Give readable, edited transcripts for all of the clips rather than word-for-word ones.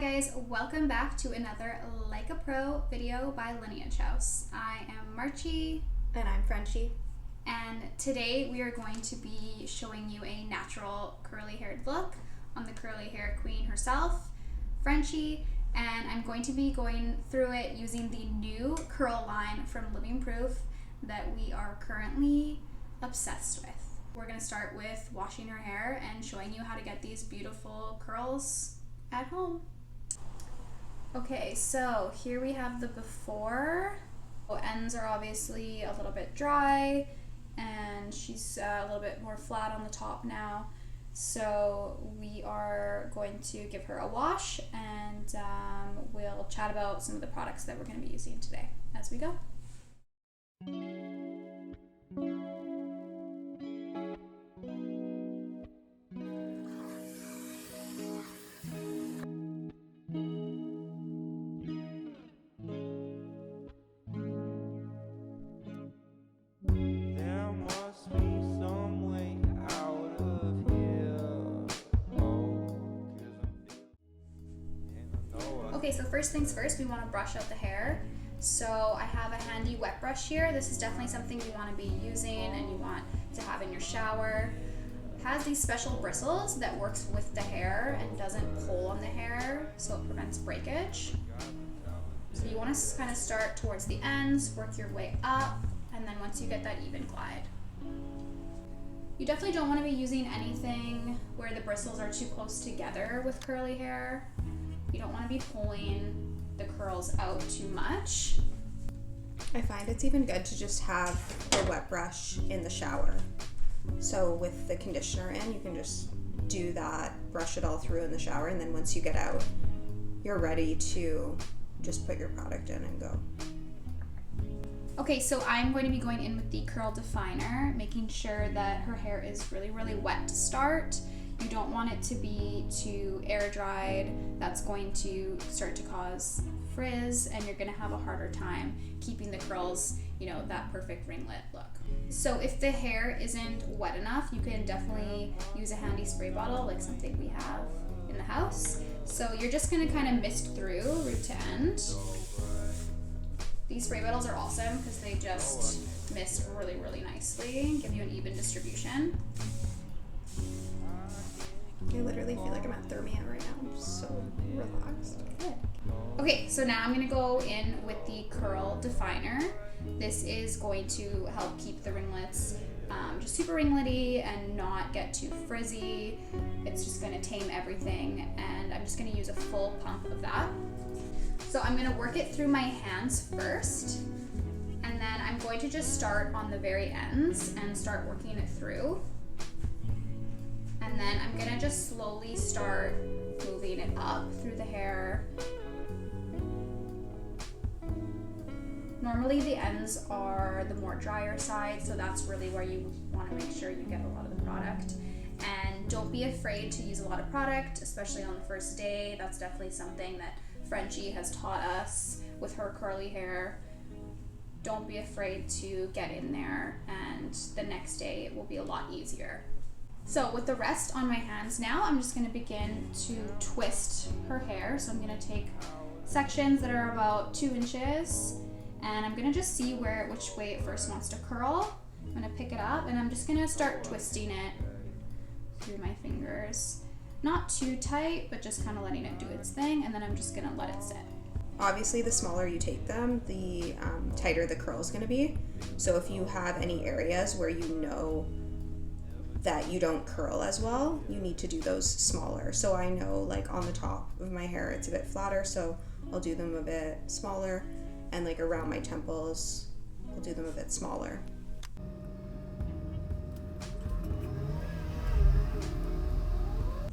guys, welcome back to another Like a Pro video by Lineage House. I am Marchie. And I'm Frenchy. And today we are going to be showing you a natural curly haired look on the curly hair queen herself, Frenchy. And I'm going to be going through it using the new curl line from Living Proof that we are currently obsessed with. We're going to start with washing her hair and showing you how to get these beautiful curls at home. Okay, so here we have the before. Ends are obviously a little bit dry and she's a little bit more flat on the top now. So we are going to give her a wash and we'll chat about some of the products that we're going to be using today as we go. Okay, so first things first, we want to brush out the hair. So I have a handy wet brush here. This is definitely something you want to be using and you want to have in your shower. It has these special bristles that works with the hair and doesn't pull on the hair, so it prevents breakage. So you want to kind of start towards the ends, work your way up, and then once you get that even glide. You definitely don't want to be using anything where the bristles are too close together with curly hair. You don't want to be pulling the curls out too much. I find it's even good to just have the wet brush in the shower. So with the conditioner in, you can just do that, brush it all through in the shower, and then once you get out, you're ready to just put your product in and go. Okay, so I'm going to be going in with the curl definer, making sure that her hair is really, really wet to start. You don't want it to be too air dried. That's going to start to cause frizz and you're gonna have a harder time keeping the curls, that perfect ringlet look. So if the hair isn't wet enough, you can definitely use a handy spray bottle, like something we have in the house. So you're just gonna kind of mist through root to end. These spray bottles are awesome because they just mist really, really nicely, give you an even distribution. I literally feel like I'm at Thermia right now. I'm so relaxed. Good. Okay, so now I'm going to go in with the curl definer. This is going to help keep the ringlets just super ringlety and not get too frizzy. It's just going to tame everything, and I'm just going to use a full pump of that. So I'm going to work it through my hands first, and then I'm going to just start on the very ends and start working it through. And then I'm gonna just slowly start moving it up through the hair. Normally the ends are the more drier side, so that's really where you wanna make sure you get a lot of the product. And don't be afraid to use a lot of product, especially on the first day. That's definitely something that Frenchy has taught us with her curly hair. Don't be afraid to get in there, and the next day it will be a lot easier. So with the rest on my hands now, I'm just going to begin to twist her hair. So I'm going to take sections that are about 2 inches and I'm going to just see which way it first wants to curl. I'm going to pick it up and I'm just going to start twisting it through my fingers. Not too tight, but just kind of letting it do its thing, and then I'm just going to let it sit. Obviously, the smaller you take them, the tighter the curl is going to be. So if you have any areas where you know that you don't curl as well, you need to do those smaller. So I know, like on the top of my hair it's a bit flatter, so I'll do them a bit smaller, and like around my temples I'll do them a bit smaller.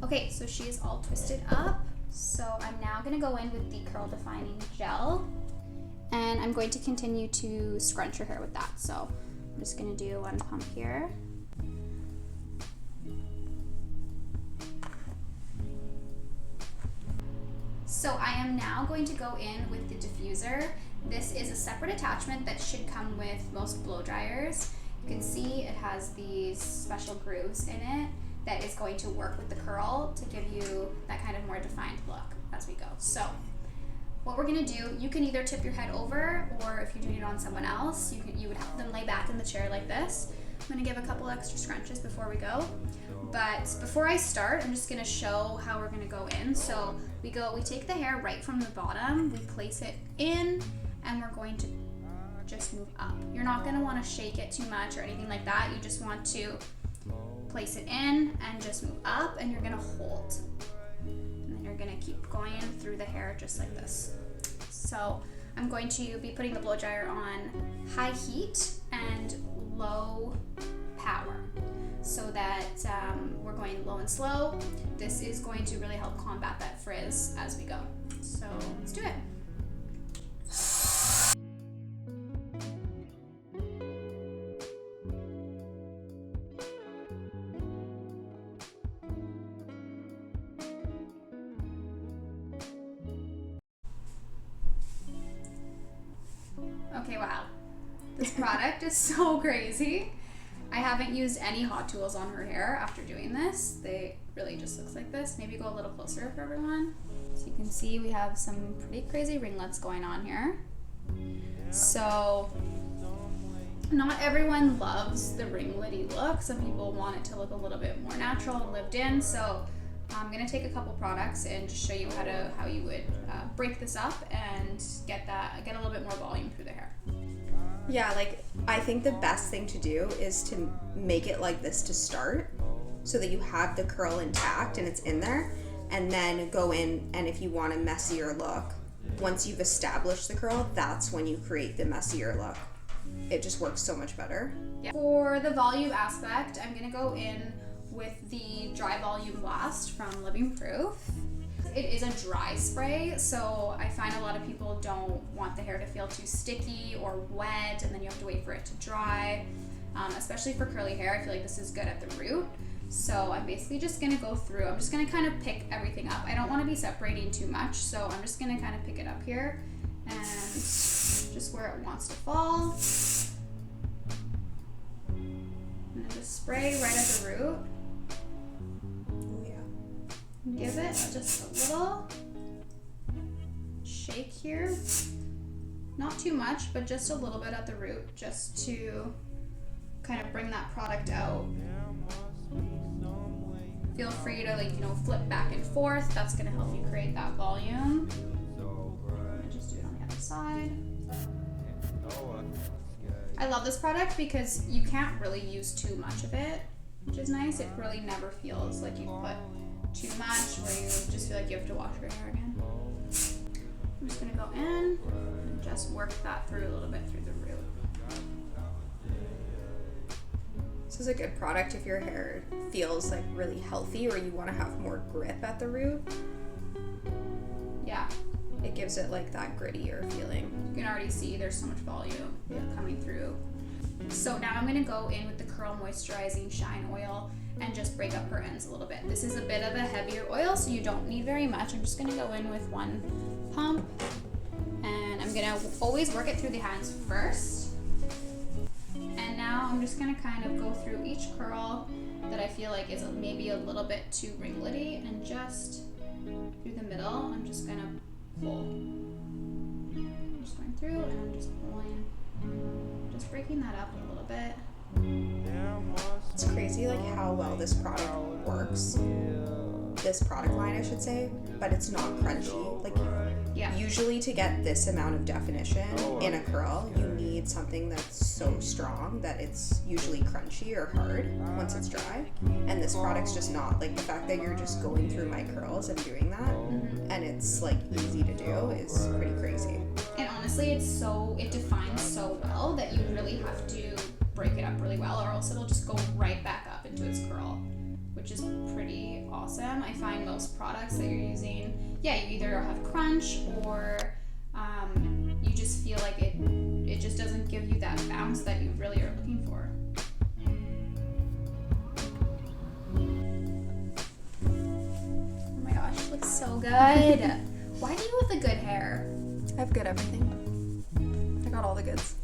Okay, so she is all twisted up. So I'm now gonna go in with the curl defining gel, and I'm going to continue to scrunch her hair with that. So I'm just gonna do one pump here. So I am now going to go in with the diffuser. This is a separate attachment that should come with most blow dryers. You can see it has these special grooves in it that is going to work with the curl to give you that kind of more defined look. as we go. So what we're gonna do, you can either tip your head over, or if you're doing it on someone else, you would have them lay back in the chair like this. I'm gonna give a couple extra scrunches before we go. But before I start, I'm just gonna show how we're gonna go in. So we take the hair right from the bottom, we place it in, and we're going to just move up. You're not gonna wanna shake it too much or anything like that. You just want to place it in and just move up, and you're gonna hold. And then you're gonna keep going through the hair just like this. So I'm going to be putting the blow dryer on high heat and low power, so that we're going low and slow. This is going to really help combat that frizz as we go. So let's do it. Okay, wow. This product is so crazy. I haven't used any hot tools on her hair after doing this. They really just looks like this. Maybe go a little closer for everyone. So you can see we have some pretty crazy ringlets going on here. So not everyone loves the ringlety look. Some people want it to look a little bit more natural and lived in. So I'm gonna take a couple products and just show you how you would break this up and get a little bit more volume through the hair. Yeah, like I think the best thing to do is to make it like this to start, so that you have the curl intact and it's in there, and then go in, and if you want a messier look, once you've established the curl, that's when you create the messier look. It just works so much better. Yeah. For the volume aspect, I'm gonna go in with the Dry Volume Blast from Living Proof. It is a dry spray, so I find a lot of people don't want the hair to feel too sticky or wet, and then you have to wait for it to dry. Especially for curly hair, I feel like this is good at the root. So I'm basically just gonna go through. I'm just gonna kind of pick everything up. I don't want to be separating too much, so I'm just gonna kind of pick it up here and just where it wants to fall. And then just spray right at the root. Give it just a little shake here. Not too much, but just a little bit at the root, just to kind of bring that product out. Feel free to flip back and forth. That's gonna help you create that volume. I'm gonna just do it on the other side. I love this product because you can't really use too much of it, which is nice. It really never feels like you put too much, or you just feel like you have to wash your hair again. I'm just gonna go in and just work that through a little bit through the root. This is a good product if your hair feels like really healthy, or you want to have more grip at the root. Yeah. It gives it like that grittier feeling. You can already see there's so much volume coming through. So now I'm gonna go in with the Curl Moisturizing Shine Oil and just break up her ends a little bit. This is a bit of a heavier oil, so you don't need very much. I'm just gonna go in with one pump, and I'm gonna always work it through the hands first. And now I'm just gonna kind of go through each curl that I feel like is maybe a little bit too ringlety, and just through the middle, I'm just gonna pull. I'm just going through and I'm just pulling, just breaking that up a little bit. It's crazy like how well this product works. This product line, I should say, but it's not crunchy. Like, usually to get this amount of definition in a curl, you need something that's so strong that it's usually crunchy or hard once it's dry. And this product's just not. Like, the fact that you're just going through my curls and doing that, and it's like easy to do, is pretty crazy. And honestly, it defines so well that you really have to break it up really well, or else it'll just go right back up into its curl, which is pretty awesome. I find most products that you're using, you either have crunch, or you just feel like it just doesn't give you that bounce that you really are looking for. Oh my gosh, it looks so good. Why do you have the good hair? I have good everything. I got all the goods.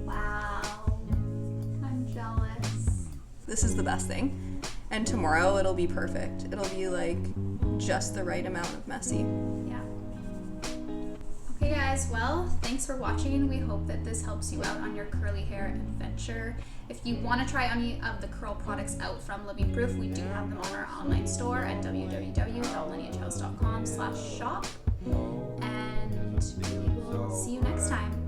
Wow, I'm jealous. This is the best thing. And tomorrow it'll be perfect. It'll be like just the right amount of messy. Yeah. Okay guys, well, thanks for watching. We hope that this helps you out on your curly hair adventure. If you want to try any of the curl products out from Living Proof, we do have them on our online store at www.lineagehouse.com/shop. And we will see you next time.